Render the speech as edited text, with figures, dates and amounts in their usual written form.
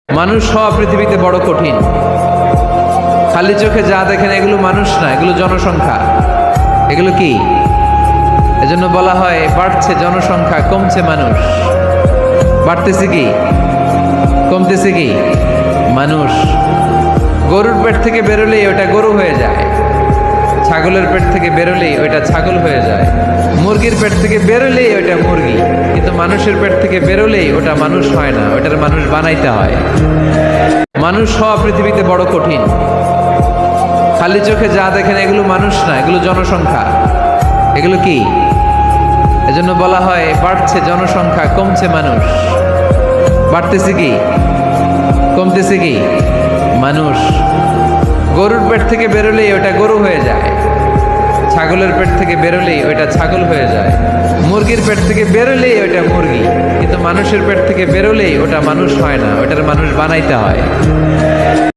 মানুষ হওয়া পৃথিবীতে বড় কঠিন। খালি চোখে যা দেখেন এগুলো মানুষ না, এগুলো জনসংখ্যা। এগুলো কি? এজন্য বলা হয় বাড়ছে জনসংখ্যা, কমছে মানুষ। বাড়তেছে কি, কমতেছে কি? মানুষ। গরুর পেট থেকে বেরোলেই ওটা গরু হয়ে যায়, ছাগলের পেট থেকে বেরোলেই ওইটা ছাগল হয়ে যায়, মুরগির পেট থেকে বেরোলেই ওটা মুরগি। কিন্তু মানুষের পেট থেকে বেরোলেই ওটা মানুষ হয় না, ওটার মানুষ বানাইতে হয়। মানুষ হওয়া পৃথিবীতে বড় কঠিন। খালি চোখে যা দেখেন এগুলো মানুষ না, এগুলো জনসংখ্যা। এগুলো কি? এজন্য বলা হয় বাড়ছে জনসংখ্যা, কমছে মানুষ। বাড়তেছে কি, কমতেছে কি? মানুষ। গরুর পেট থেকে বেরোলেই ওটা গরু হয়ে যায়, ছাগলের পেট থেকে বেরোলেই ওইটা ছাগল হয়ে যায়, মুরগির পেট থেকে বেরোলেই ওইটা মুরগি। কিন্তু মানুষের পেট থেকে বেরোলেই ওটা মানুষ হয় না, ওটার মানুষ বানাইতে হয়।